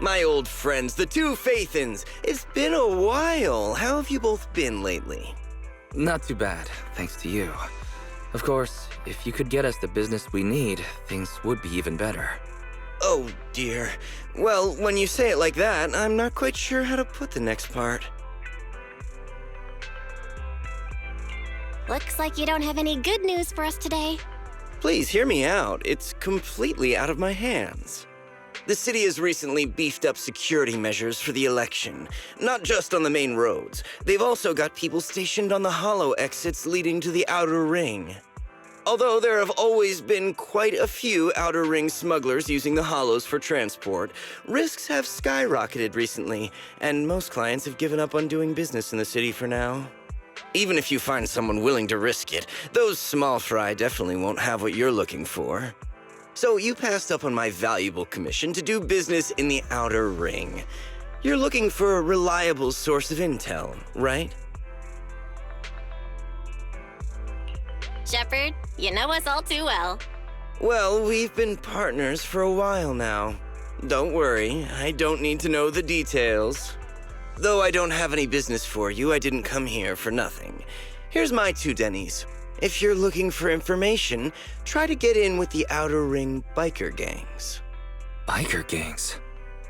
My old friends, the two Faithins. It's been a while. How have you both been lately? Not too bad, thanks to you. Of course, if you could get us the business we need, things would be even better. Oh, dear. Well, when you say it like that, I'm not quite sure how to put the next part. Looks like you don't have any good news for us today. Please hear me out. It's completely out of my hands. The city has recently beefed up security measures for the election, not just on the main roads. They've also got people stationed on the hollow exits leading to the outer ring. Although there have always been quite a few outer ring smugglers using the hollows for transport, risks have skyrocketed recently, and most clients have given up on doing business in the city for now. Even if you find someone willing to risk it, those small fry definitely won't have what you're looking for. So you passed up on my valuable commission to do business in the outer ring. You're looking for a reliable source of intel, right? Shepard, you know us all too well. Well, we've been partners for a while now. Don't worry, I don't need to know the details. Though I don't have any business for you, I didn't come here for nothing. Here's my 2 dennies. If you're looking for information, try to get in with the Outer Ring biker gangs. Biker gangs?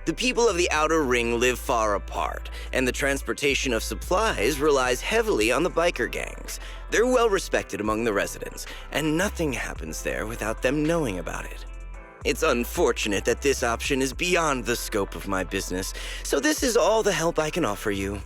The people of the Outer Ring live far apart, and the transportation of supplies relies heavily on the biker gangs. They're well respected among the residents, and nothing happens there without them knowing about it. It's unfortunate that this option is beyond the scope of my business, so this is all the help I can offer you.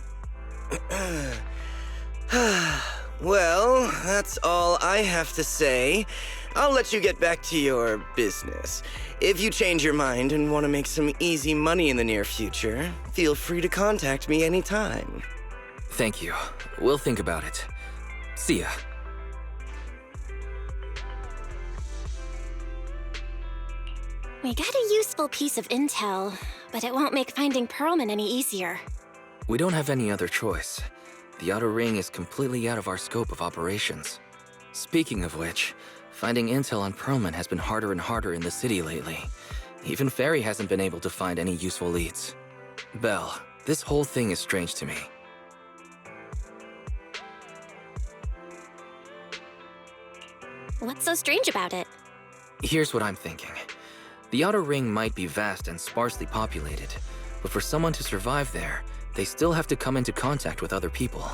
Well, that's all I have to say. I'll let you get back to your business. If you change your mind and want to make some easy money in the near future, feel free to contact me anytime. Thank you. We'll think about it. See ya. We got a useful piece of intel, but it won't make finding Pearlman any easier. We don't have any other choice. The Outer Ring is completely out of our scope of operations. Speaking of which, finding intel on Pearlman has been harder and harder in the city lately. Even Ferry hasn't been able to find any useful leads. Belle, this whole thing is strange to me. What's so strange about it? Here's what I'm thinking. The Outer Ring might be vast and sparsely populated, but for someone to survive there, they still have to come into contact with other people.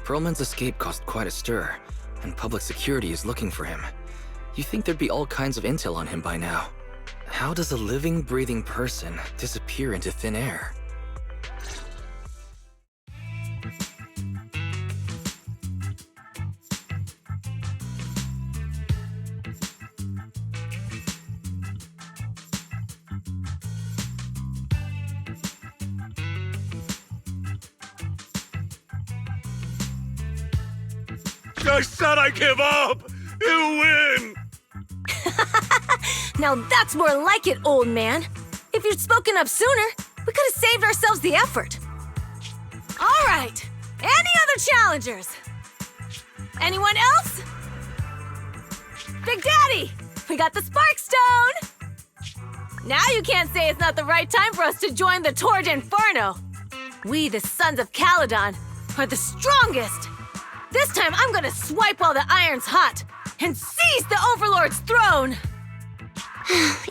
Pearlman's escape caused quite a stir, and public security is looking for him. You think there'd be all kinds of intel on him by now. How does a living, breathing person disappear into thin air? I said I give up! You win! Now that's more like it, old man. If you'd spoken up sooner, we could have saved ourselves the effort. All right. Any other challengers? Anyone else? Big Daddy, we got the Spark Stone! Now you can't say it's not the right time for us to join the Torrid Inferno. We, the Sons of Caledon, are the strongest. This time I'm gonna swipe while the iron's hot and seize the Overlord's throne!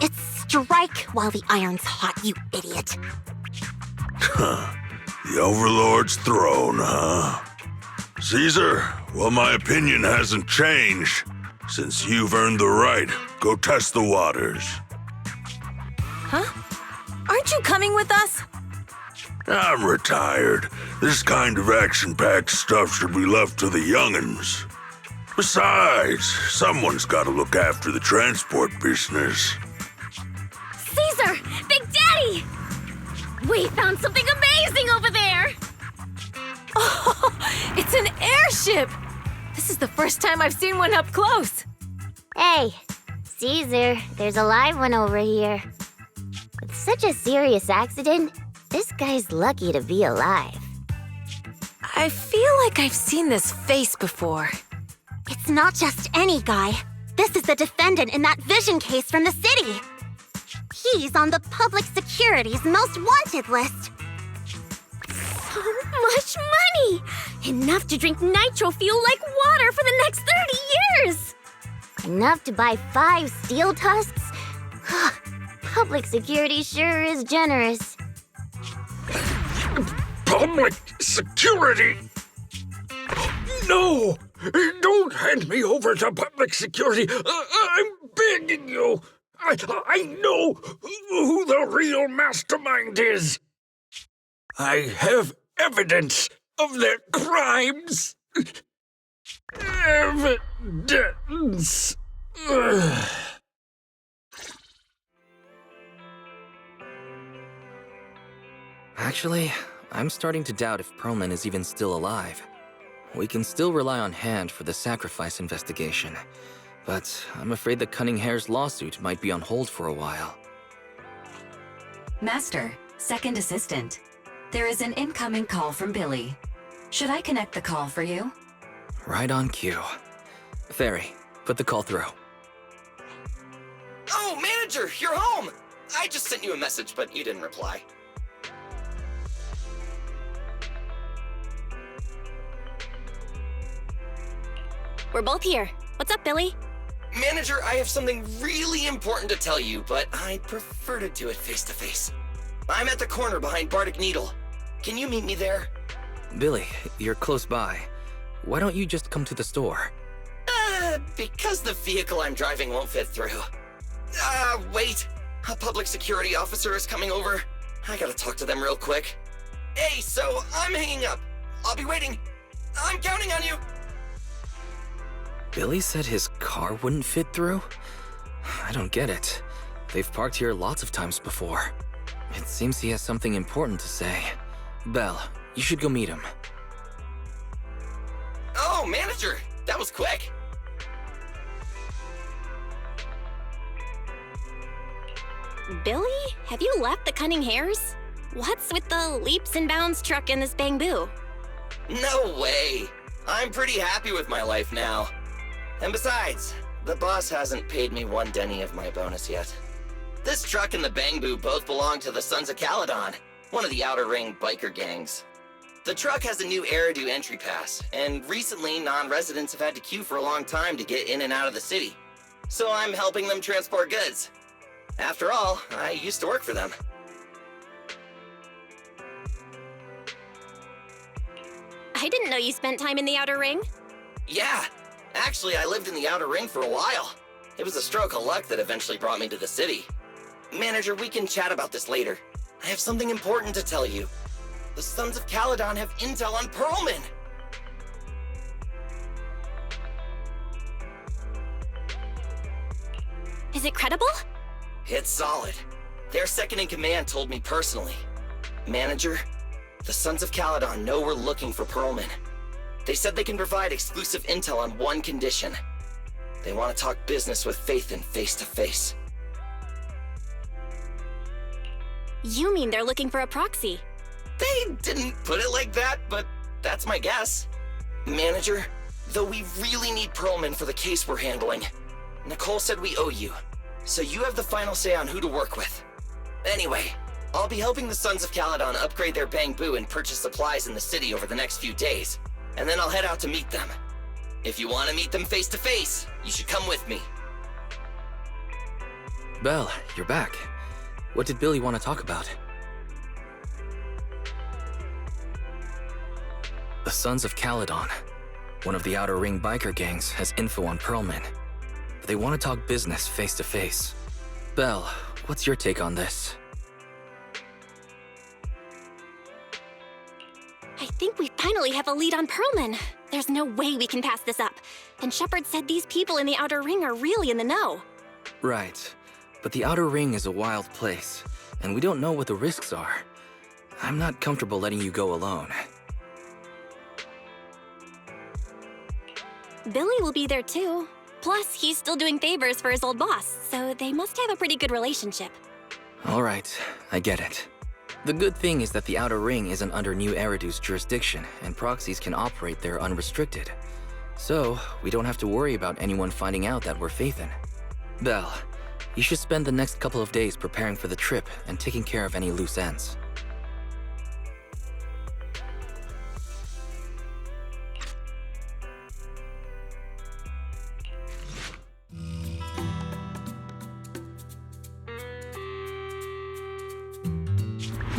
It's strike while the iron's hot, you idiot. The Overlord's throne, huh? Caesar, well, my opinion hasn't changed. Since you've earned the right, go test the waters. Huh? Aren't you coming with us? I'm retired. This kind of action-packed stuff should be left to the young'uns. Besides, someone's gotta look after the transport business. Caesar! Big Daddy! We found something amazing over there! Oh, it's an airship! This is the first time I've seen one up close. Hey, Caesar, there's a live one over here. With such a serious accident, this guy's lucky to be alive. I feel like I've seen this face before. It's not just any guy. This is the defendant in that vision case from the city. he's on the public security's most wanted list. So much money! Enough to drink nitro fuel like water for the next 30 years! Enough to buy 5 steel tusks? Public security sure is generous. Public security? No! Don't hand me over to public security! I'm begging you! I know who the real mastermind is! I have evidence of their crimes! Evidence! Actually, I'm starting to doubt if Perlman is even still alive. We can still rely on Hand for the sacrifice investigation, but I'm afraid the Cunning Hare's lawsuit might be on hold for a while. Master, second assistant. There is an incoming call from Billy. Should I connect the call for you? Right on cue. Fairy, put the call through. Oh, manager, you're home! I just sent you a message, but you didn't reply. We're both here. What's up, Billy? Manager, I have something really important to tell you, but I prefer to do it face-to-face. I'm at the corner behind Bardic Needle. Can you meet me there? Billy, you're close by. Why don't you just come to the store? Because the vehicle I'm driving won't fit through. Wait. A public security officer is coming over. I gotta talk to them real quick. Hey, so I'm hanging up. I'll be waiting. I'm counting on you. Billy said his car wouldn't fit through? I don't get it. They've parked here lots of times before. It seems he has something important to say. Belle, you should go meet him. Oh, manager, that was quick. Billy? Have you left the Cunning Hares? What's with the leaps and bounds truck and this bamboo? No way. I'm pretty happy with my life now. And besides, the boss hasn't paid me 1 denny of my bonus yet. This truck and the bamboo both belong to the Sons of Caledon, one of the Outer Ring biker gangs. The truck has a new Eridu entry pass, and recently non-residents have had to queue for a long time to get in and out of the city. So I'm helping them transport goods. After all, I used to work for them. I didn't know you spent time in the Outer Ring. Yeah, actually I lived in the Outer Ring for a while. It was a stroke of luck that eventually brought me to the city. Manager, we can chat about this later. I have something important to tell you. The Sons of Caledon have intel on Perlman. Is it credible? It's solid. Their second-in-command told me personally. Manager, the Sons of Caledon know we're looking for Perlman. They said they can provide exclusive intel on one condition. They want to talk business with Phaethon face-to-face. You mean they're looking for a proxy? They didn't put it like that, but that's my guess. Manager, though we really need Perlman for the case we're handling, Nicole said we owe you, so you have the final say on who to work with. Anyway, I'll be helping the Sons of Caledon upgrade their bamboo and purchase supplies in the city over the next few days, and then I'll head out to meet them. If you want to meet them face-to-face, you should come with me. Belle, you're back. What did Billy want to talk about? The Sons of Caledon, one of the Outer Ring biker gangs, has info on Perlman. They want to talk business face-to-face. Belle, what's your take on this? I think we finally have a lead on Perlman. There's no way we can pass this up. And Shepard said these people in the Outer Ring are really in the know. Right. But the Outer Ring is a wild place, and we don't know what the risks are. I'm not comfortable letting you go alone. Billy will be there too. Plus, he's still doing favors for his old boss, so they must have a pretty good relationship. All right, I get it. The good thing is that the Outer Ring isn't under New Eridu's jurisdiction, and proxies can operate there unrestricted. So, we don't have to worry about anyone finding out that we're Phaethon. Belle, You should spend the next couple of days preparing for the trip and taking care of any loose ends.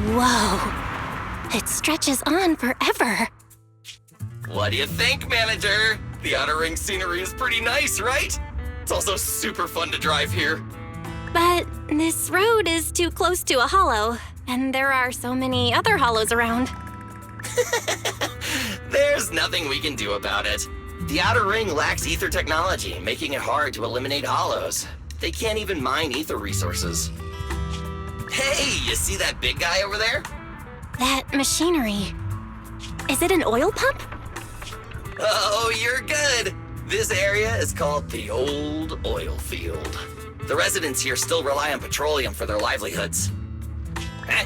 Whoa. It stretches on forever. What do you think, manager? The Outer Ring scenery is pretty nice, right? It's also super fun to drive here. But this road is too close to a hollow, and there are so many other hollows around. There's nothing we can do about it. The Outer Ring lacks ether technology, making it hard to eliminate hollows. They can't even mine ether resources. Hey, you see that big guy over there? That machinery. Is it an oil pump? Oh, you're good. This area is called the Old Oil Field. The residents here still rely on petroleum for their livelihoods. Eh?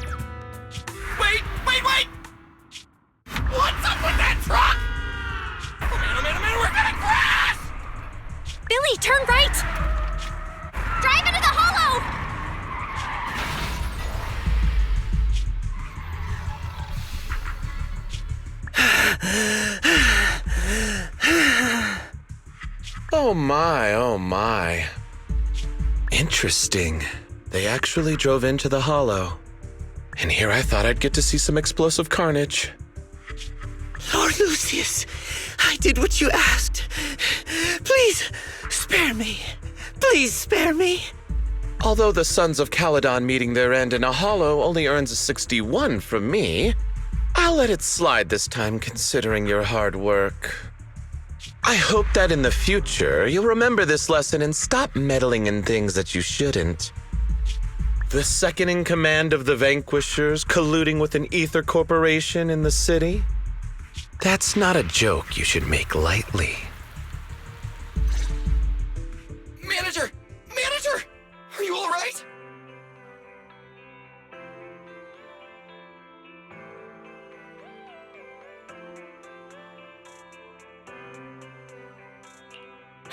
Wait! What's up with that truck? Oh man, we're gonna crash! Billy, turn right! Drive into the hollow! Oh my. Interesting. They actually drove into the hollow. And here I thought I'd get to see some explosive carnage. Lord Lucius, I did what you asked. Please, spare me. Please spare me. Although the Sons of Caledon meeting their end in a hollow only earns a 61 from me, I'll let it slide this time considering your hard work. I hope that in the future you'll remember this lesson and stop meddling in things that you shouldn't. The second in command of the Vanquishers colluding with an ether corporation in the city? That's not a joke you should make lightly. Manager! Are you all right?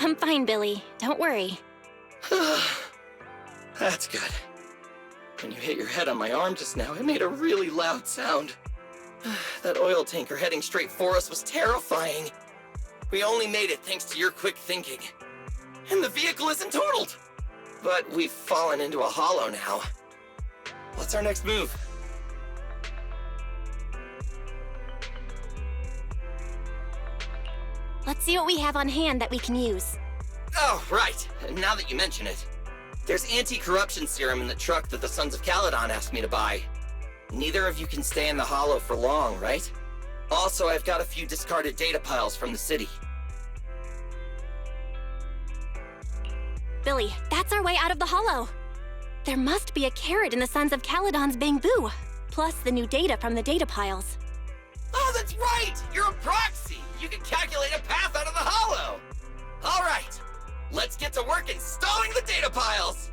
I'm fine, Billy. Don't worry. That's good. When you hit your head on my arm just now, it made a really loud sound. That oil tanker heading straight for us was terrifying. We only made it thanks to your quick thinking. And the vehicle isn't totaled. But we've fallen into a hollow now. What's our next move? Let's see what we have on hand that we can use. Oh, right. Now that you mention it. There's anti-corruption serum in the truck that the Sons of Caledon asked me to buy. Neither of you can stay in the hollow for long, right? Also, I've got a few discarded data piles from the city. Billy, that's our way out of the hollow. There must be a carrot in the Sons of Caledon's bamboo, plus the new data from the data piles. Oh, that's right! You're a proxy! You can calculate a path out of the hollow! All right, let's get to work installing the data piles!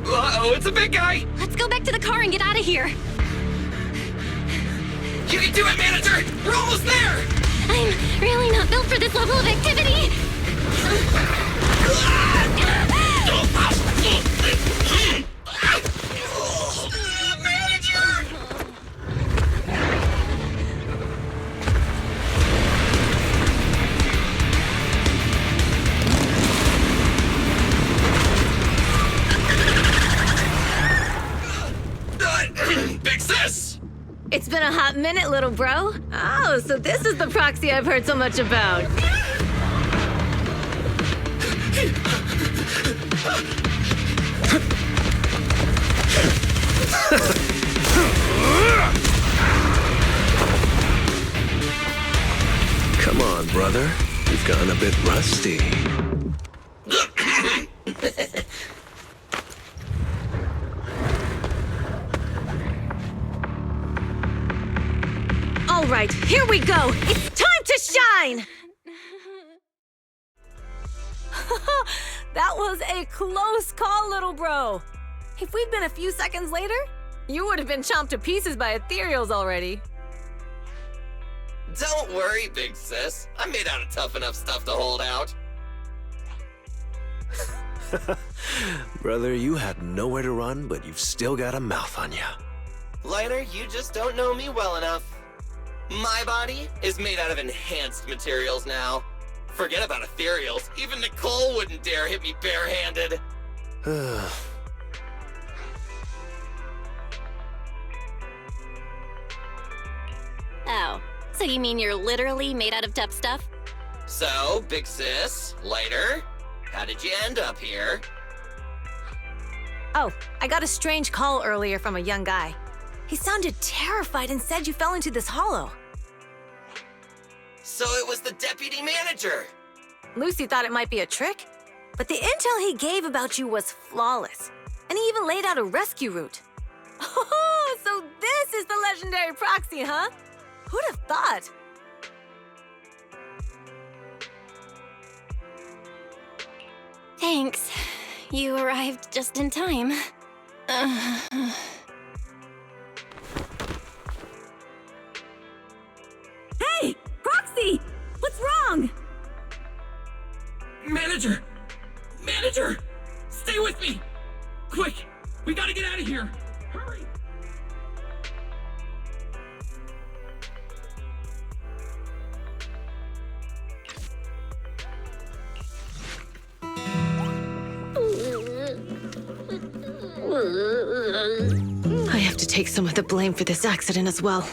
Uh-oh, it's a big guy! Let's go back to the car and get out of here. You can do it, manager! We're almost there! I'm really not built for this level of activity. Big sis! It's been a hot minute, little bro. Oh, so this is the proxy I've heard so much about. Come on, brother. You've gone a bit rusty. All right, here we go. It's time to shine! That was a close call, little bro. If we'd been a few seconds later, you would have been chomped to pieces by ethereals already. Don't worry, big sis. I'm made out of tough enough stuff to hold out. Brother, you had nowhere to run, but you've still got a mouth on you. Lighter, you just don't know me well enough. My body is made out of enhanced materials now. Forget about ethereals. Even Nicole wouldn't dare hit me barehanded. Oh, so you mean you're literally made out of tough stuff? So, big sis, Lighter, how did you end up here? Oh, I got a strange call earlier from a young guy. He sounded terrified and said you fell into this hollow. So it was the deputy manager. Lucy thought it might be a trick, but the intel he gave about you was flawless. And he even laid out a rescue route. Oh, so this is the legendary proxy, huh? Who'd have thought? Thanks. You arrived just in time. Hey! Proxy! What's wrong? Manager! Manager! Stay with me! Quick! We gotta get out of here! Hurry! I have to take some of the blame for this accident as well.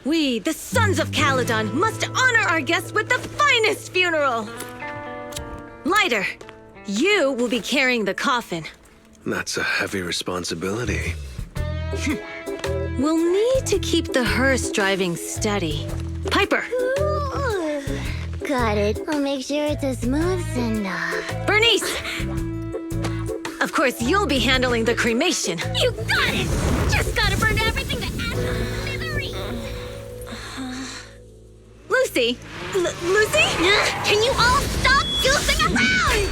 We, the Sons of Caledon, must honor our guests with the finest funeral! Lighter, you will be carrying the coffin. That's a heavy responsibility. We'll need to keep the hearse driving steady. Piper! Ooh, got it. I'll make sure it's a smooth send-off. Bernice! Of course, you'll be handling the cremation. You got it! Just gotta burn everything to ash and smithereens! Lucy! Lucy? Can you all stop goofing around?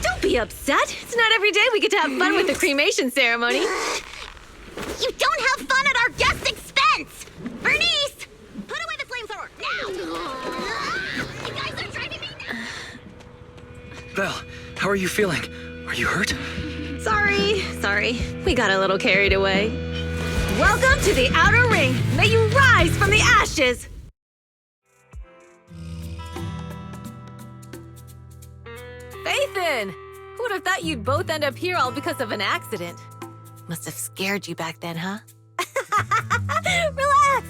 Don't be upset. It's not every day we get to have fun with the cremation ceremony. You don't have fun at our guest expense! Bernice! Put away the flamethrower, now! You guys are driving me nuts! Belle, how are you feeling? Are you hurt? Sorry. We got a little carried away. Welcome to the Outer Ring. May you rise from the ashes. Faithin! Who would have thought you'd both end up here all because of an accident? Must have scared you back then, huh? Relax!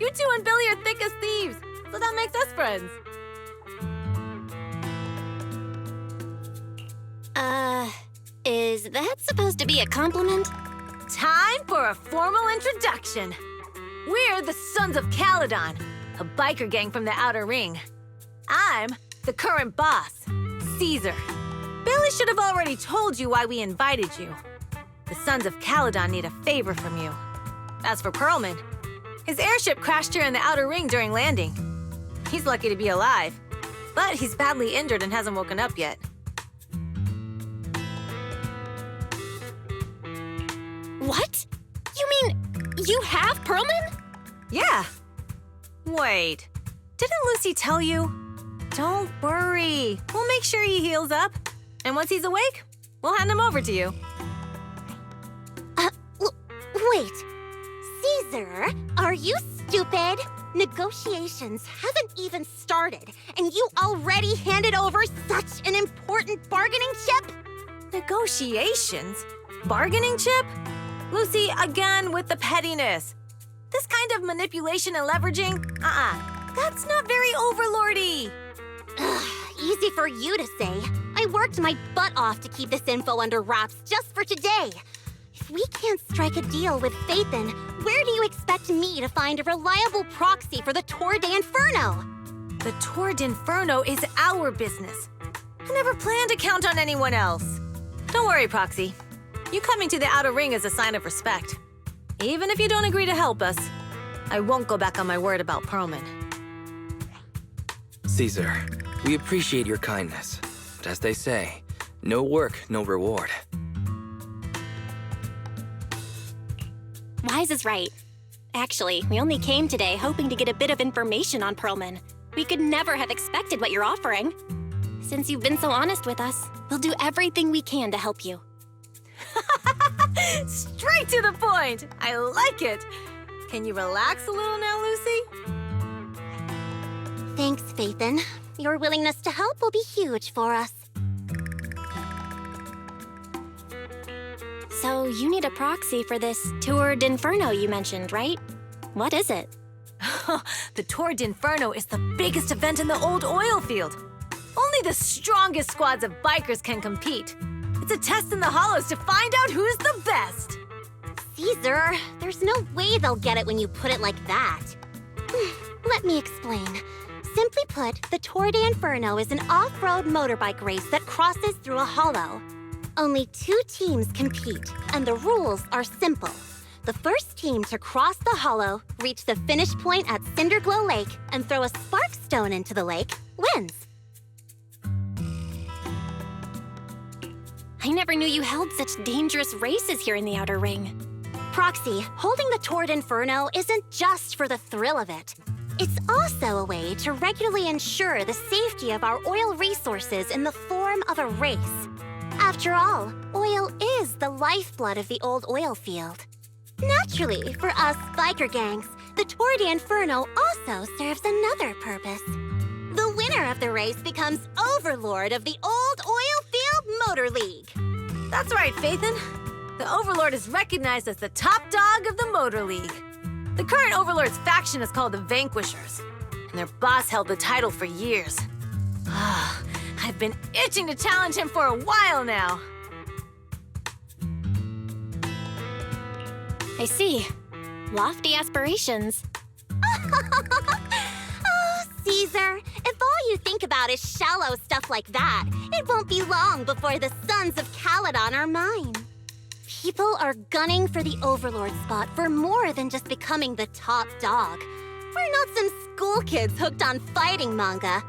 You two and Billy are thick as thieves, so that makes us friends. Is that supposed to be a compliment? Time for a formal introduction. We're the Sons of Caledon, a biker gang from the Outer Ring. I'm the current boss, Caesar. Billy should have already told you why we invited you. The Sons of Caledon need a favor from you. As for Pearlman, his airship crashed here in the Outer Ring during landing. He's lucky to be alive, but he's badly injured and hasn't woken up yet. What? You mean you have Pearlman? Yeah. Wait, didn't Lucy tell you? Don't worry. We'll make sure he heals up. And once he's awake, we'll hand him over to you. Wait. Caesar, are you stupid? Negotiations haven't even started, and you already handed over such an important bargaining chip? Negotiations? Bargaining chip? Lucy, again with the pettiness. This kind of manipulation and leveraging? That's not very overlordy. Easy for you to say. I worked my butt off to keep this info under wraps just for today. If we can't strike a deal with Faithin, where do you expect me to find a reliable proxy for the Tour de Inferno? The Tour de Inferno is our business. I never planned to count on anyone else. Don't worry, Proxy. You coming to the Outer Ring is a sign of respect. Even if you don't agree to help us, I won't go back on my word about Pearlman. Caesar, we appreciate your kindness. But as they say, no work, no reward. Wise is right. Actually, we only came today hoping to get a bit of information on Pearlman. We could never have expected what you're offering. Since you've been so honest with us, we'll do everything we can to help you. Straight to the point! I like it! Can you relax a little now, Lucy? Thanks, Phaethon. Your willingness to help will be huge for us. So you need a proxy for this Tour d'Inferno you mentioned, right? What is it? The Tour d'Inferno is the biggest event in the old oil field. Only the strongest squads of bikers can compete. It's a test in the hollows to find out who's the best. Caesar, there's no way they'll get it when you put it like that. Let me explain. Simply put, the Tour d'Inferno is an off-road motorbike race that crosses through a hollow. Only 2 teams compete, and the rules are simple. The first team to cross the hollow, reach the finish point at Cinderglow Lake, and throw a spark stone into the lake wins. I never knew you held such dangerous races here in the Outer Ring. Proxy, holding the Tour d'Inferno isn't just for the thrill of it. It's also a way to regularly ensure the safety of our oil resources in the form of a race. After all, oil is the lifeblood of the old oil field. Naturally, for us biker gangs, the Tour d'Inferno also serves another purpose. The winner of the race becomes overlord of the old oil field motor league. That's right, Phaethon. The Overlord is recognized as the top dog of the Motor League. The current Overlord's faction is called the Vanquishers, and their boss held the title for years. I've been itching to challenge him for a while now. I see. Lofty aspirations. Oh, Caesar, if all you think about is shallow stuff like that, it won't be long before the sons of Caledon are mine. People are gunning for the Overlord spot for more than just becoming the top dog. We're not some school kids hooked on fighting manga.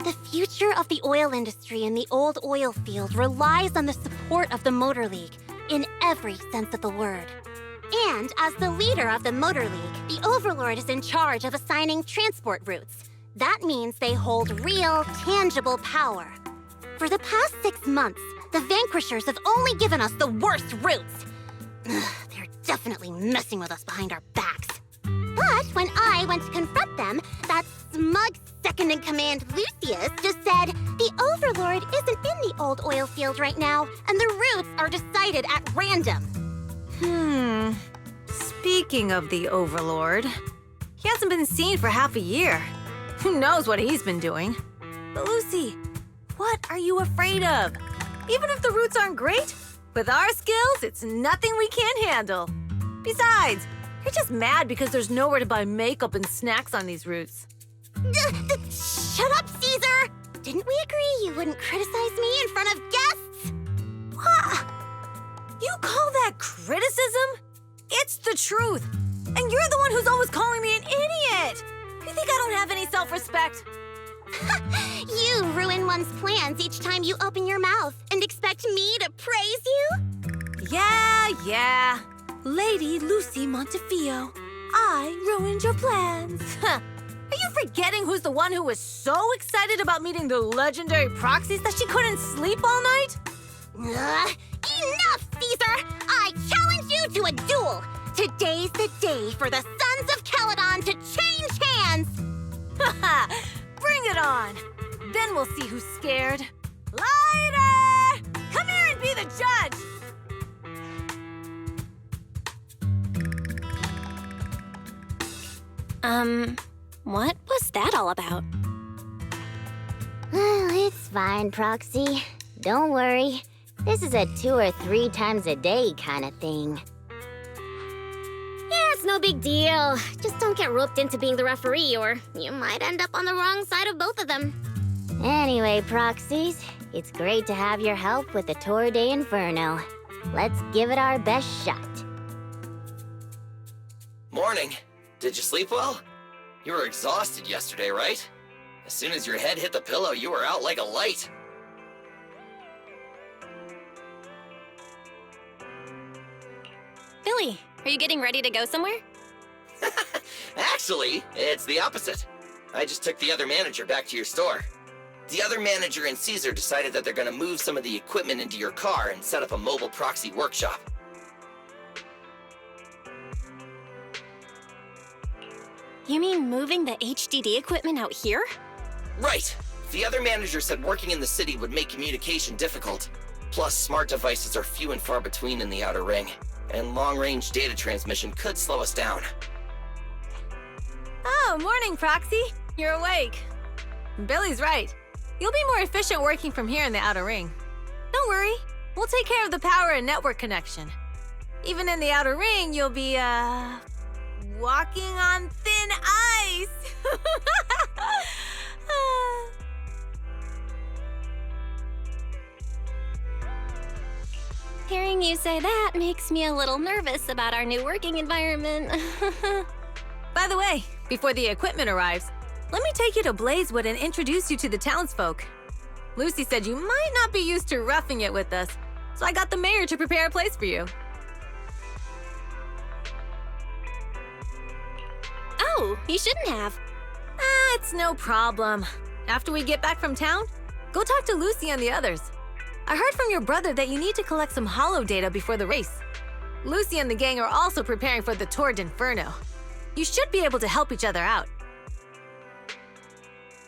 The future of the oil industry in the old oil field relies on the support of the Motor League, in every sense of the word. And as the leader of the Motor League, the Overlord is in charge of assigning transport routes. That means they hold real, tangible power. For the past 6 months, the Vanquishers have only given us the worst routes. They're definitely messing with us behind our backs. But when I went to confront them, that smug second-in-command Lucius just said the Overlord isn't in the old oil field right now, and the routes are decided at random. Speaking of the Overlord, he hasn't been seen for half a year. Who knows what he's been doing? But Lucy, what are you afraid of? Even if the routes aren't great, with our skills, it's nothing we can't handle. Besides, you're just mad because there's nowhere to buy makeup and snacks on these routes. Shut up, Caesar! Didn't we agree you wouldn't criticize me in front of guests? What? You call that criticism? It's the truth. And you're the one who's always calling me an idiot. You think I don't have any self-respect? You ruin one's plans each time you open your mouth and expect me to praise you? Yeah. Lady Lucy Montefiore, I ruined your plans. Are you forgetting who's the one who was so excited about meeting the legendary proxies that she couldn't sleep all night? Enough, Caesar! I challenge you to a duel! Today's the day for the Sons of Caledon to change hands! Bring it on! Then we'll see who's scared. Lighter! Come here and be the judge! What was that all about? It's fine, Proxy. Don't worry. This is a 2 or 3 times a day kind of thing. Yeah, it's no big deal. Just don't get roped into being the referee, or you might end up on the wrong side of both of them. Anyway, Proxies, it's great to have your help with the Tour d'Inferno. Let's give it our best shot. Morning. Did you sleep well? You were exhausted yesterday, right? As soon as your head hit the pillow, you were out like a light. Billy, are you getting ready to go somewhere? Actually, it's the opposite. I just took the other manager back to your store. The other manager and Caesar decided that they're gonna move some of the equipment into your car and set up a mobile proxy workshop. You mean moving the HDD equipment out here? Right. The other manager said working in the city would make communication difficult. Plus, smart devices are few and far between in the Outer Ring, and long-range data transmission could slow us down. Oh, morning, Proxy. You're awake. Billy's right. You'll be more efficient working from here in the Outer Ring. Don't worry. We'll take care of the power and network connection. Even in the Outer Ring, you'll be, walking on thin ice. Hearing you say that makes me a little nervous about our new working environment. By the way, before the equipment arrives, let me take you to Blazewood and introduce you to the townsfolk. Lucy said you might not be used to roughing it with us, so I got the mayor to prepare a place for you. Oh, you shouldn't have. It's no problem. After we get back from town, go talk to Lucy and the others. I heard from your brother that you need to collect some holo data before the race. Lucy and the gang are also preparing for the Tour d'Inferno. You should be able to help each other out.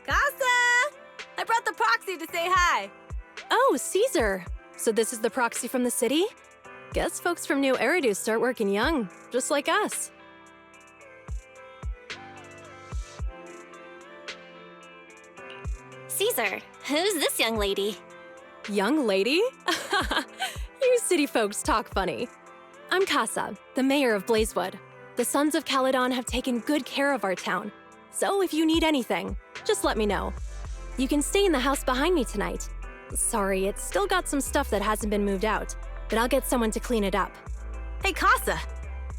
Casa! I brought the proxy to say hi. Oh, Caesar. So this is the proxy from the city? Guess folks from New Eridu start working young, just like us. Caesar, who's this young lady? Young lady? You city folks talk funny. I'm Casa, the mayor of Blazewood. The Sons of Caledon have taken good care of our town. So if you need anything, just let me know. You can stay in the house behind me tonight. Sorry, it's still got some stuff that hasn't been moved out, but I'll get someone to clean it up. Hey, Casa.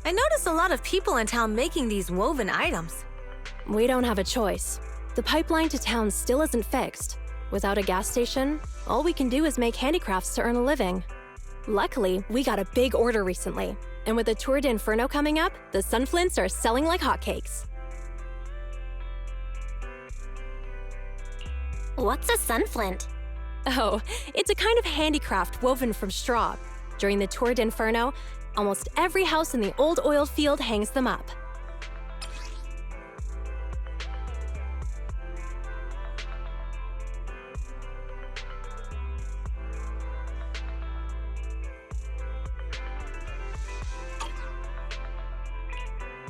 I noticed a lot of people in town making these woven items. We don't have a choice. The pipeline to town still isn't fixed. Without a gas station, all we can do is make handicrafts to earn a living. Luckily, we got a big order recently, and with the Tour d'Inferno coming up, the sunflints are selling like hotcakes. What's a sunflint? Oh, it's a kind of handicraft woven from straw. During the Tour d'Inferno, almost every house in the old oil field hangs them up.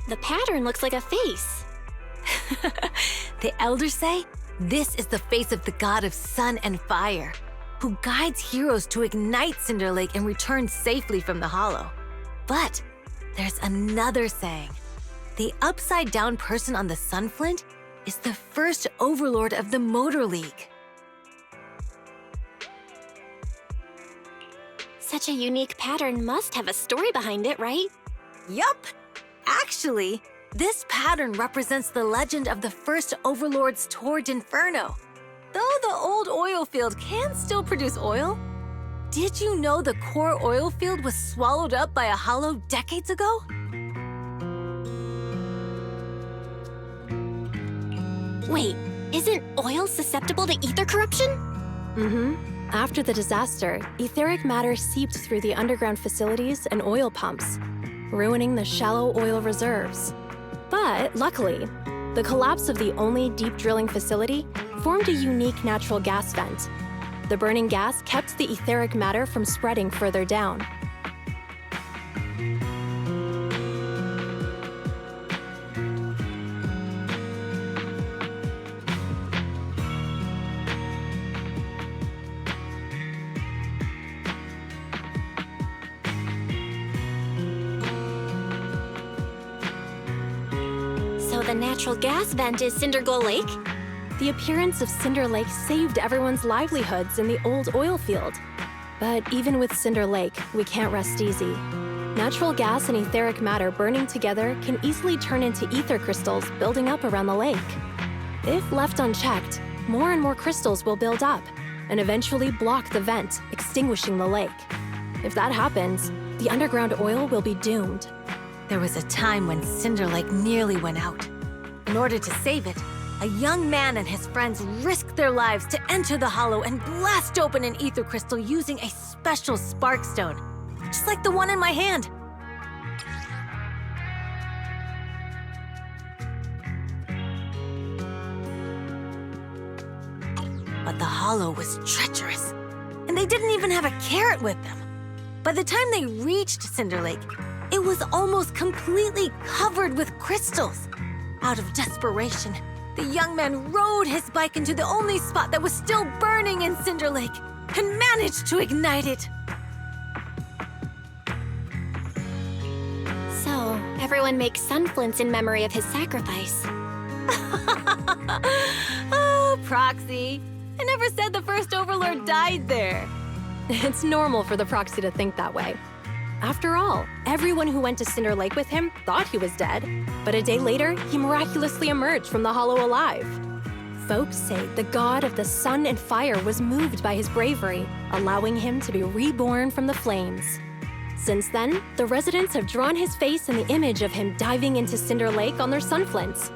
The pattern looks like a face. The elders say this is the face of the god of sun and fire, who guides heroes to ignite Cinder Lake and return safely from the hollow. But there's another saying. The upside-down person on the sunflint is the first overlord of the Motor League. Such a unique pattern must have a story behind it, right? Yup! Actually, this pattern represents the legend of the first Overlord's Tour d'Inferno. Though the old oil field can still produce oil, did you know the core oil field was swallowed up by a hollow decades ago? Wait, isn't oil susceptible to ether corruption? Mm-hmm. After the disaster, etheric matter seeped through the underground facilities and oil pumps, ruining the shallow oil reserves. But luckily, the collapse of the only deep drilling facility formed a unique natural gas vent. The burning gas kept the etheric matter from spreading further down. So the natural gas vent is Cindergull Lake? The appearance of Cinder Lake saved everyone's livelihoods in the old oil field. But even with Cinder Lake, we can't rest easy. Natural gas and etheric matter burning together can easily turn into ether crystals building up around the lake. If left unchecked, more and more crystals will build up and eventually block the vent, extinguishing the lake. If that happens, the underground oil will be doomed. There was a time when Cinder Lake nearly went out. In order to save it, a young man and his friends risked their lives to enter the hollow and blast open an ether crystal using a special spark stone, just like the one in my hand. But the hollow was treacherous, and they didn't even have a carrot with them. By the time they reached Cinder Lake, it was almost completely covered with crystals. Out of desperation, the young man rode his bike into the only spot that was still burning in Cinder Lake and managed to ignite it. So, everyone makes sunflints in memory of his sacrifice. Oh, Proxy. I never said the first Overlord died there. It's normal for the Proxy to think that way. After all, everyone who went to Cinder Lake with him thought he was dead, but a day later, he miraculously emerged from the hollow alive. Folks say the god of the sun and fire was moved by his bravery, allowing him to be reborn from the flames. Since then, the residents have drawn his face and the image of him diving into Cinder Lake on their sunflints.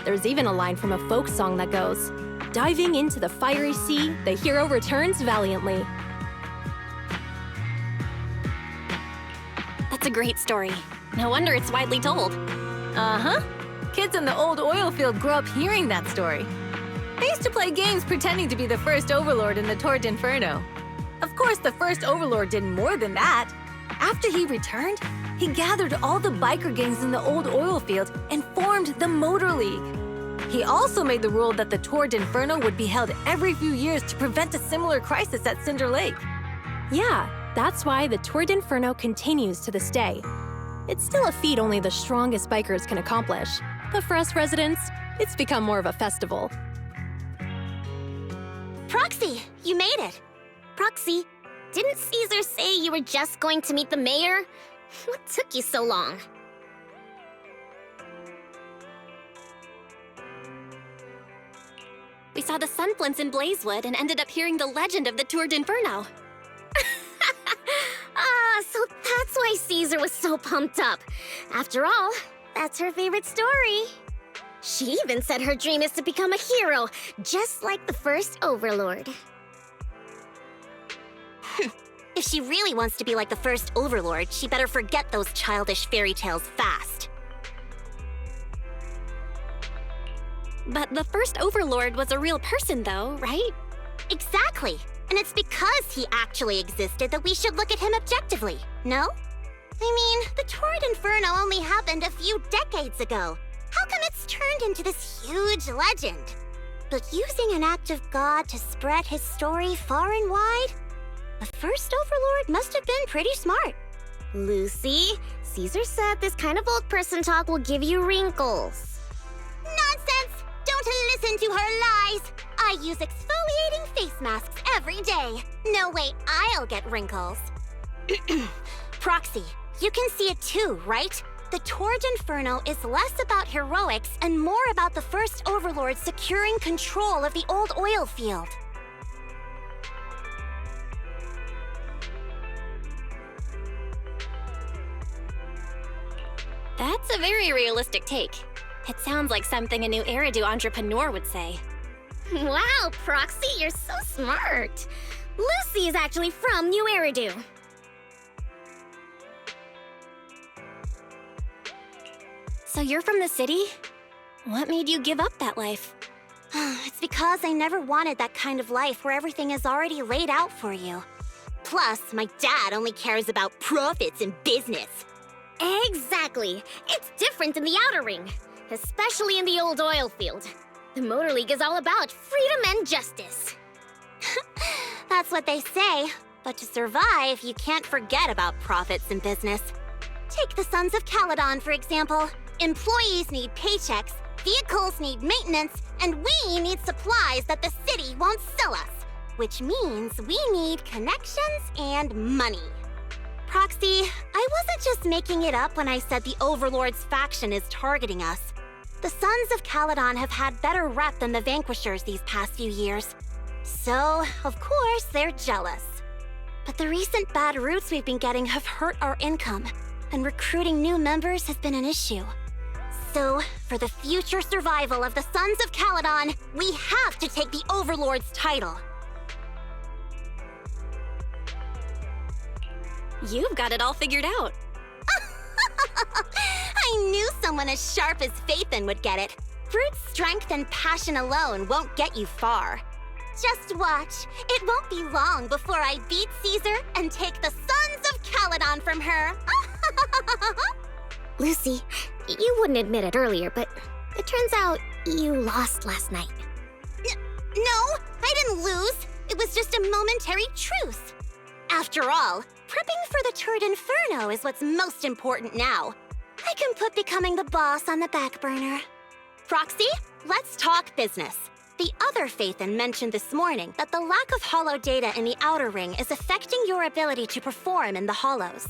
There's even a line from a folk song that goes, "Diving into the fiery sea, the hero returns valiantly." That's a great story. No wonder it's widely told. Uh-huh. Kids in the old oil field grew up hearing that story. I used to play games pretending to be the first Overlord in the Tour d'Inferno. Of course, the first Overlord did more than that. After he returned, he gathered all the biker gangs in the old oil field and formed the Motor League. He also made the rule that the Tour d'Inferno would be held every few years to prevent a similar crisis at Cinder Lake. Yeah, that's why the Tour d'Inferno continues to this day. It's still a feat only the strongest bikers can accomplish, but for us residents, it's become more of a festival. Proxy, you made it. Proxy, didn't Caesar say you were just going to meet the mayor? What took you so long? We saw the sunflints in Blazewood and ended up hearing the legend of the Tour d'Inferno. So that's why Caesar was so pumped up. After all, that's her favorite story. She even said her dream is to become a hero, just like the first Overlord. If she really wants to be like the first Overlord, she better forget those childish fairy tales fast. But the first Overlord was a real person, though, right? Exactly. And it's because he actually existed that we should look at him objectively, no? I mean, the Tour d'Inferno only happened a few decades ago. How come it's turned into this huge legend? But using an act of God to spread his story far and wide? The first Overlord must have been pretty smart. Lucy, Caesar said this kind of old person talk will give you wrinkles. Nonsense! Don't listen to her lies! I use exfoliating face masks every day. No way I'll get wrinkles. Proxy, you can see it too, right? The Tour d'Inferno is less about heroics and more about the first Overlord securing control of the old oil field. That's a very realistic take. It sounds like something a new Eridu entrepreneur would say. Wow, Proxy, you're so smart. Lucy is actually from New Eridu. So you're from the city? What made you give up that life? It's because I never wanted that kind of life where everything is already laid out for you. Plus, my dad only cares about profits and business. Exactly. It's different in the Outer Ring, especially in the old oil field. The Motor League is all about freedom and justice. That's what they say. But to survive, you can't forget about profits and business. Take the Sons of Caledon, for example. Employees need paychecks, vehicles need maintenance, and we need supplies that the city won't sell us. Which means we need connections and money. Proxy, I wasn't just making it up when I said the Overlord's faction is targeting us. The Sons of Caledon have had better rep than the Vanquishers these past few years. So, of course, they're jealous. But the recent bad routes we've been getting have hurt our income, and recruiting new members has been an issue. So, for the future survival of the Sons of Caledon, we have to take the Overlord's title. You've got it all figured out. I knew someone as sharp as Phaethon would get it. Brute strength and passion alone won't get you far. Just watch. It won't be long before I beat Caesar and take the Sons of Caledon from her. Lucy, you wouldn't admit it earlier, but it turns out you lost last night. No, I didn't lose. It was just a momentary truce. After all, prepping for the turret Inferno is what's most important now. I can put becoming the boss on the back burner. Proxy, let's talk business. The other Phaethon mentioned this morning that the lack of hollow data in the Outer Ring is affecting your ability to perform in the Hollows.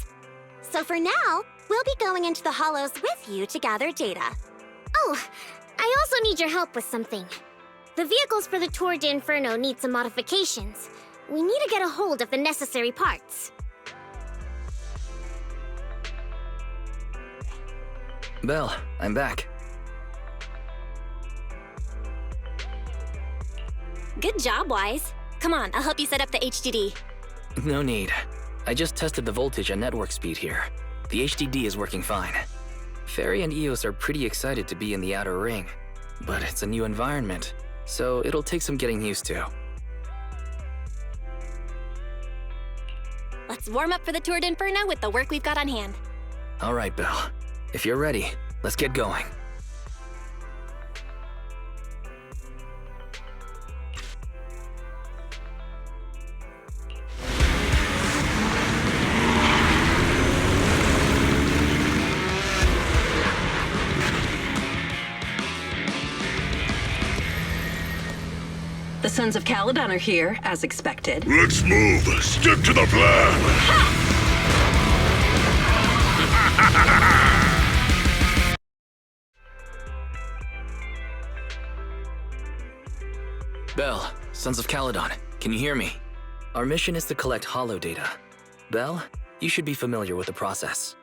So for now, we'll be going into the Hollows with you to gather data. Oh, I also need your help with something. The vehicles for the Tour de Inferno need some modifications. We need to get a hold of the necessary parts. Belle, I'm back. Good job, Wise. Come on, I'll help you set up the HDD. No need. I just tested the voltage and network speed here. The HDD is working fine. Fairy and Eos are pretty excited to be in the Outer Ring, but it's a new environment, so it'll take some getting used to. Let's warm up for the Tour d'Inferno with the work we've got on hand. All right, Belle. If you're ready, let's get going. The Sons of Caledon are here, as expected. Let's move. Stick to the plan. Belle, Sons of Caledon, can you hear me? Our mission is to collect hollow data. Belle, you should be familiar with the process.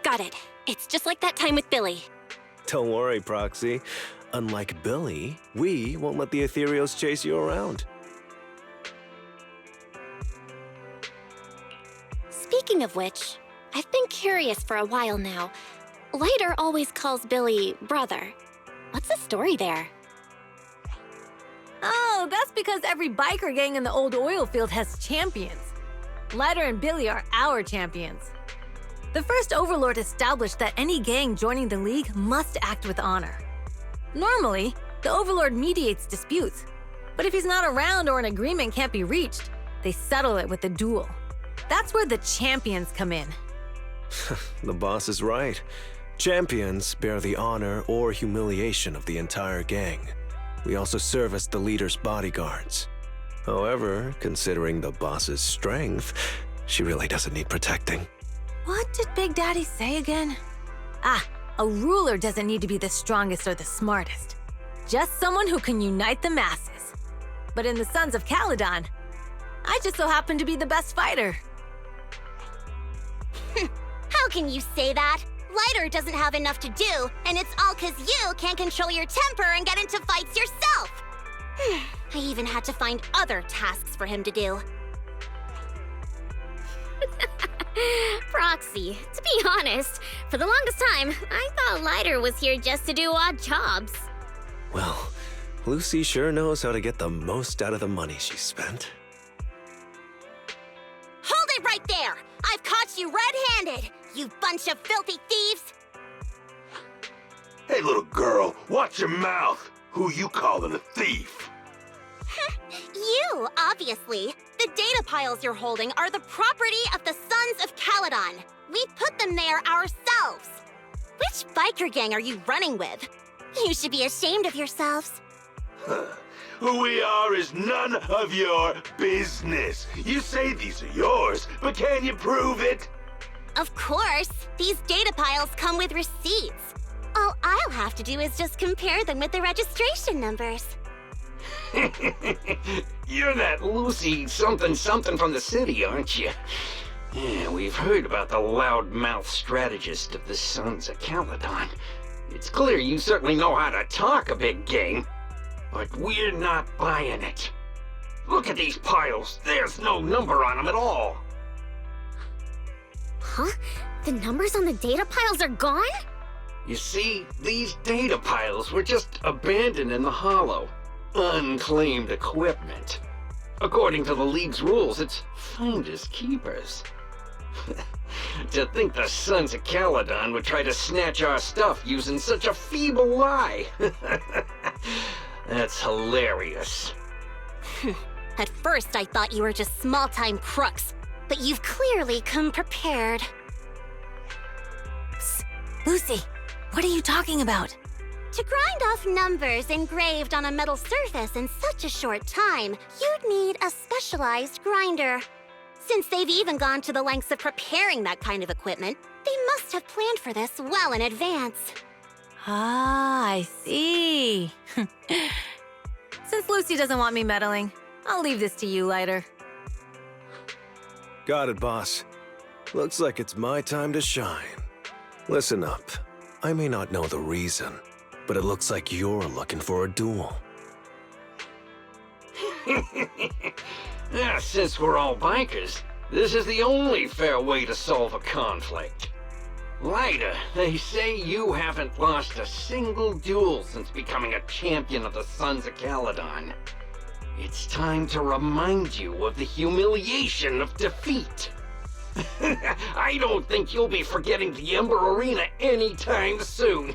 Got it. It's just like that time with Billy. Don't worry, Proxy. Unlike Billy, we won't let the Ethereals chase you around. Speaking of which, I've been curious for a while now. Lighter always calls Billy brother. What's the story there? Oh, that's because every biker gang in the old oil field has champions. Lighter and Billy are our champions. The first Overlord established that any gang joining the League must act with honor. Normally, the Overlord mediates disputes, but if he's not around or an agreement can't be reached, they settle it with a duel. That's where the champions come in. The boss is right. Champions bear the honor or humiliation of the entire gang. We also serve as the leader's bodyguards. However, considering the boss's strength, she really doesn't need protecting. What did Big Daddy say again? Ah, a ruler doesn't need to be the strongest or the smartest. Just someone who can unite the masses. But in the Sons of Caledon, I just so happen to be the best fighter. How can you say that? Lighter doesn't have enough to do, and it's all 'cause you can't control your temper and get into fights yourself. I even had to find other tasks for him to do. Proxy, to be honest, for the longest time, I thought Lighter was here just to do odd jobs. Well, Lucy sure knows how to get the most out of the money she spent. Hold it right there! I've caught you red-handed, you bunch of filthy thieves! Hey, little girl, watch your mouth. Who you calling a thief? You, obviously. The data piles you're holding are the property of the Sons of Caledon. We put them there ourselves. Which biker gang are you running with? You should be ashamed of yourselves. Who we are is none of your business. You say these are yours, but can you prove it? Of course. These data piles come with receipts. All I'll have to do is just compare them with the registration numbers. You're that Lucy something from the city, aren't you? Yeah, we've heard about the loudmouth strategist of the Sons of Caledon. It's clear you certainly know how to talk a big game, but we're not buying it. Look at these piles. There's no number on them at all. Huh? The numbers on the data piles are gone? You see, these data piles were just abandoned in the hollow. Unclaimed equipment. According to the League's rules, it's finders keepers. To think the Sons of Caledon would try to snatch our stuff using such a feeble lie. That's hilarious. At first, I thought you were just small-time crooks, but you've clearly come prepared. Psst. Lucy, what are you talking about? To grind off numbers engraved on a metal surface in such a short time, you'd need a specialized grinder. Since they've even gone to the lengths of preparing that kind of equipment, they must have planned for this well in advance. Ah, I see. Since Lucy doesn't want me meddling, I'll leave this to you, Lighter. Got it, boss. Looks like it's my time to shine. Listen up. I may not know the reason, but it looks like you're looking for a duel. Since we're all bikers, this is the only fair way to solve a conflict. Lighter, they say you haven't lost a single duel since becoming a champion of the Sons of Caledon. It's time to remind you of the humiliation of defeat. I don't think you'll be forgetting the Ember Arena anytime soon.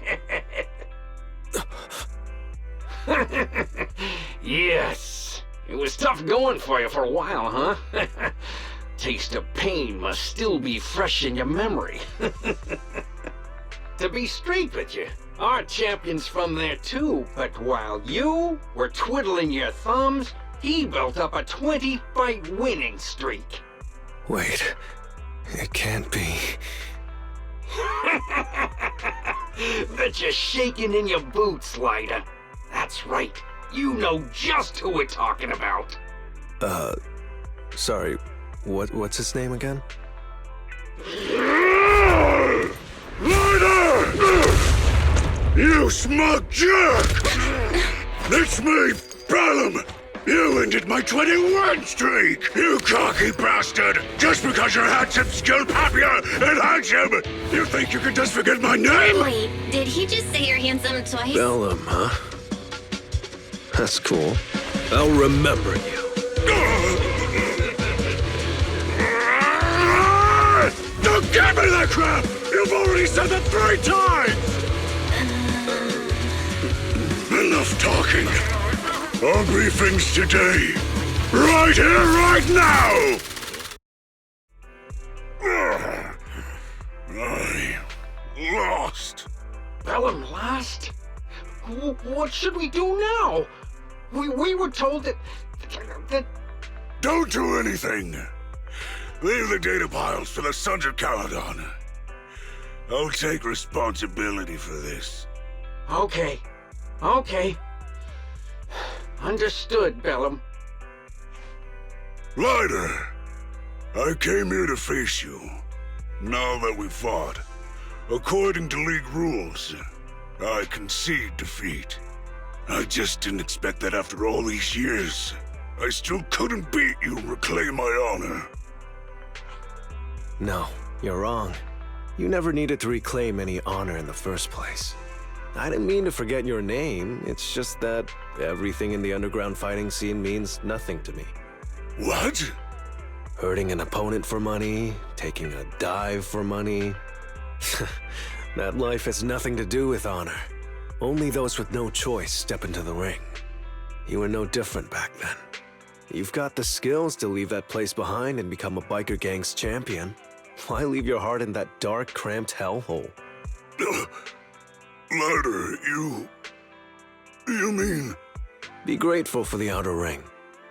Yes, it was tough going for you for a while, huh? Taste of pain must still be fresh in your memory. To be straight with you, our champion's from there too, but while you were twiddling your thumbs, he built up a 20-fight winning streak. Wait, it can't be. Bet you're shaking in your boots, Lighter. That's right, you know just who we're talking about. Sorry, what's his name again? Lighter! You smug jerk! It's me, Bellum! You ended my 21 streak, you cocky bastard! Just because you're handsome, skilled, popular, and handsome, you think you can just forget my name? Wait, did he just say you're handsome twice? Bellum, huh? That's cool. I'll remember you. Don't give me that crap! You've already said that 3 times! Enough talking. Our briefings today. Right here, right now! I lost. Bellum lost? What should we do now? We were told that... Don't do anything. Leave the data piles for the Sons of Caledon. I'll take responsibility for this. Okay. Understood, Bellum. Lighter, I came here to face you. Now that we fought, according to League rules, I concede defeat. I just didn't expect that after all these years, I still couldn't beat you and reclaim my honor. No, you're wrong. You never needed to reclaim any honor in the first place. I didn't mean to forget your name, it's just that everything in the underground fighting scene means nothing to me. What? Hurting an opponent for money, taking a dive for money. That life has nothing to do with honor. Only those with no choice step into the ring. You were no different back then. You've got the skills to leave that place behind and become a biker gang's champion. Why leave your heart in that dark, cramped hellhole? Lighter, you mean... Be grateful for the outer ring.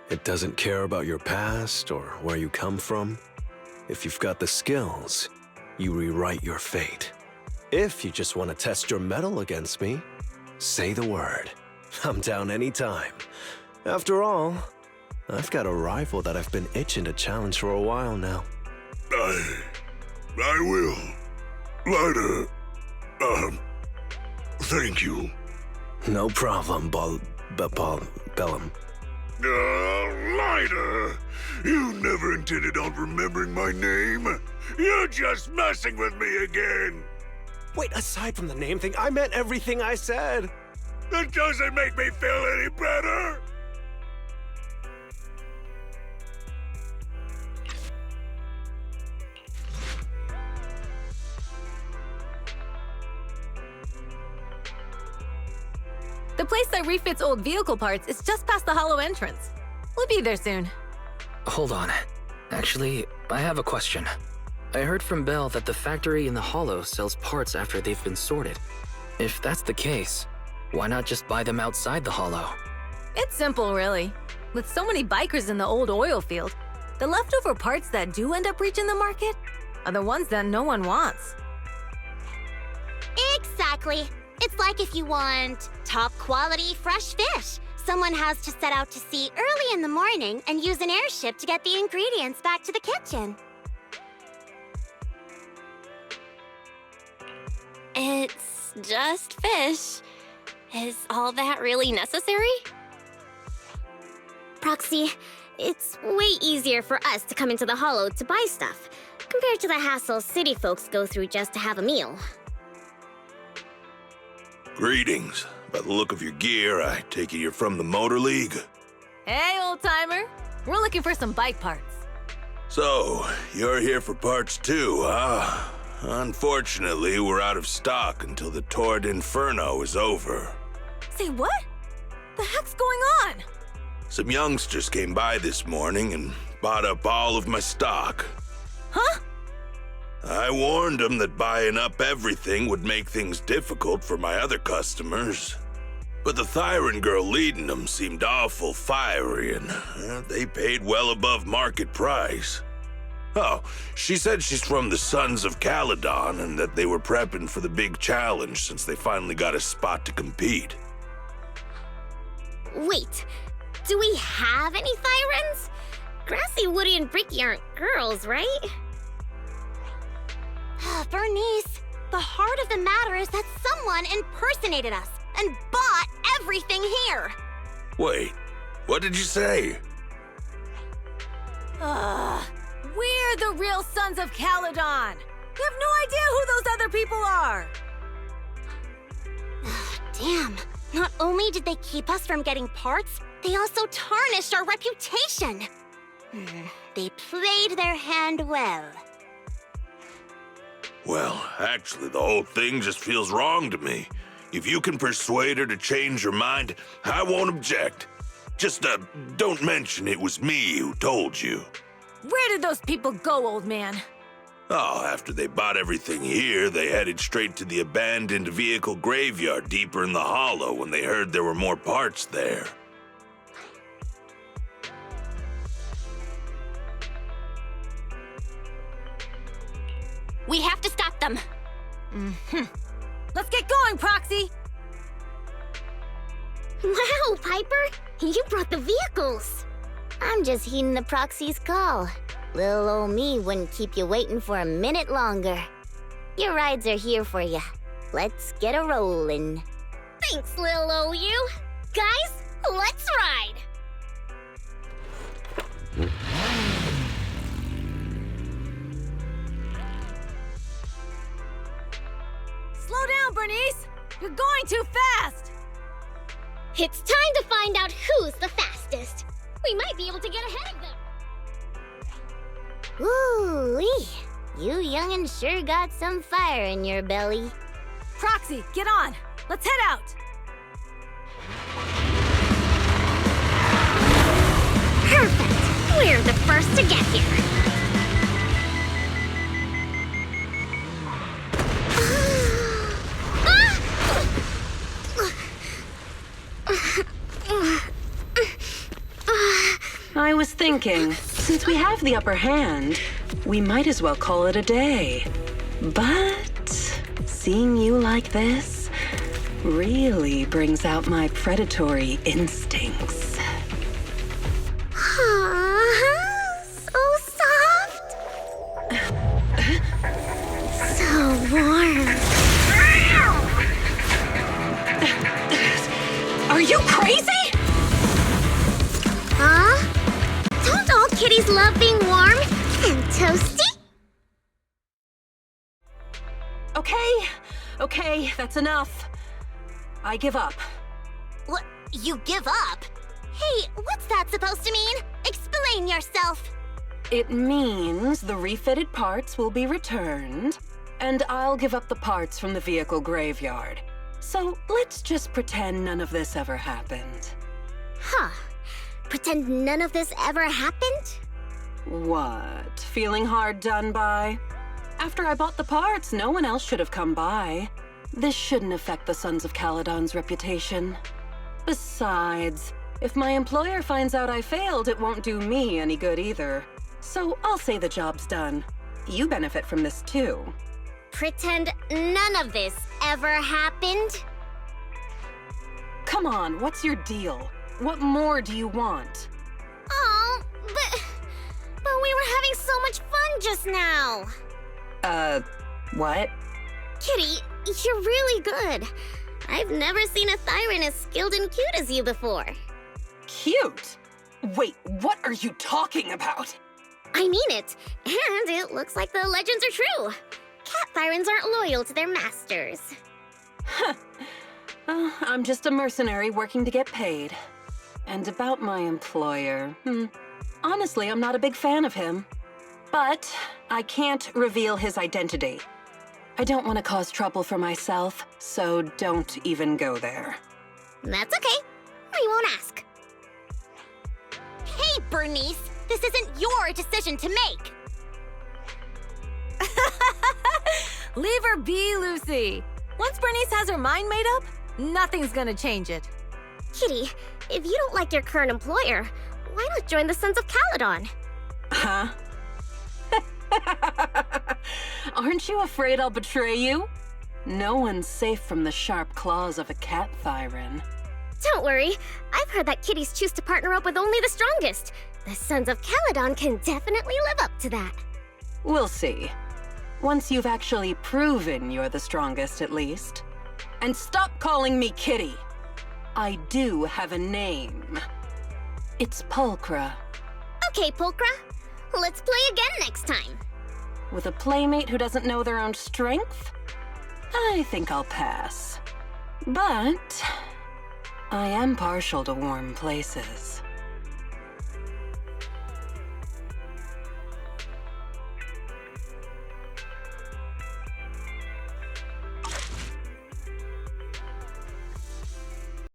It doesn't care about your past or where you come from. If you've got the skills, you rewrite your fate. If you just want to test your mettle against me, say the word. I'm down anytime. After all, I've got a rival that I've been itching to challenge for a while now. I will. Lyda, thank you. No problem, Bellum. Lyda, you never intended on remembering my name. You're just messing with me again. Wait, aside from the name thing, I meant everything I said. That doesn't make me feel any better. The place that refits old vehicle parts is just past the hollow entrance. We'll be there soon. Hold on. Actually, I have a question. I heard from Belle that the factory in the hollow sells parts after they've been sorted. If that's the case, why not just buy them outside the hollow? It's simple, really. With so many bikers in the old oil field, the leftover parts that do end up reaching the market are the ones that no one wants. Exactly. It's like if you want top quality fresh fish. Someone has to set out to sea early in the morning and use an airship to get the ingredients back to the kitchen. It's just fish. Is all that really necessary? Proxy, it's way easier for us to come into the hollow to buy stuff, compared to the hassle city folks go through just to have a meal. Greetings. By the look of your gear, I take it you're from the Motor League? Hey, old-timer. We're looking for some bike parts. So, you're here for parts too, huh? Unfortunately, we're out of stock until the Tour d'Inferno is over. Say what? The heck's going on? Some youngsters came by this morning and bought up all of my stock. Huh? I warned them that buying up everything would make things difficult for my other customers. But the Thyran girl leading them seemed awful fiery, and they paid well above market price. Oh, she said she's from the Sons of Caledon and that they were prepping for the big challenge since they finally got a spot to compete. Wait, do we have any Thyrans? Grassy, Woody, and Bricky aren't girls, right? Bernice, the heart of the matter is that someone impersonated us and bought everything here. Wait, what did you say? We're the real Sons of Caledon. You have no idea who those other people are. Damn. Not only did they keep us from getting parts, they also tarnished our reputation. They played their hand well. Well, actually, the whole thing just feels wrong to me. If you can persuade her to change her mind, I won't object. Just, don't mention it was me who told you. Where did those people go, old man? Oh, after they bought everything here, they headed straight to the abandoned vehicle graveyard deeper in the hollow when they heard there were more parts there. We have to stop them. Let's get going, Proxy! Wow, Piper! You brought the vehicles! I'm just heeding the Proxy's call. Little old me wouldn't keep you waiting for a minute longer. Your rides are here for you. Let's get a rollin'. Thanks, little old you. Guys, let's ride! Slow down, Bernice! You're going too fast! It's time to find out who's the fastest. We might be able to get ahead of them. Ooh-wee. You young'uns sure got some fire in your belly. Proxy, get on! Let's head out! Perfect! We're the first to get here. I was thinking, since we have the upper hand, we might as well call it a day. But seeing you like this really brings out my predatory instincts. Aww, so soft. Okay, that's enough. I give up. What? You give up? Hey, what's that supposed to mean? Explain yourself. It means the refitted parts will be returned, and I'll give up the parts from the vehicle graveyard. So let's just pretend none of this ever happened. Huh. Pretend none of this ever happened? What? Feeling hard done by? After I bought the parts, no one else should have come by. This shouldn't affect the Sons of Caledon's reputation. Besides, if my employer finds out I failed, it won't do me any good either. So I'll say the job's done. You benefit from this too. Pretend none of this ever happened? Come on, what's your deal? What more do you want? Oh, but we were having so much fun just now. What? Kitty, you're really good. I've never seen a Thyran as skilled and cute as you before. Cute? Wait, what are you talking about? I mean it, and it looks like the legends are true. Cat Thyrans aren't loyal to their masters. I'm just a mercenary working to get paid. And about my employer, honestly, I'm not a big fan of him. But I can't reveal his identity. I don't want to cause trouble for myself, so don't even go there. That's okay. I won't ask. Hey, Bernice! This isn't your decision to make! Leave her be, Lucy. Once Bernice has her mind made up, nothing's gonna change it. Kitty, if you don't like your current employer, why not join the Sons of Caledon? Huh? Aren't you afraid I'll betray you? No one's safe from the sharp claws of a cat Thyran. Don't worry. I've heard that kitties choose to partner up with only the strongest. The Sons of Caledon can definitely live up to that. We'll see. Once you've actually proven you're the strongest, at least. And stop calling me Kitty. I do have a name. It's Pulchra. Okay, Pulchra. Let's play again next time. With a playmate who doesn't know their own strength? I think I'll pass. But I am partial to warm places.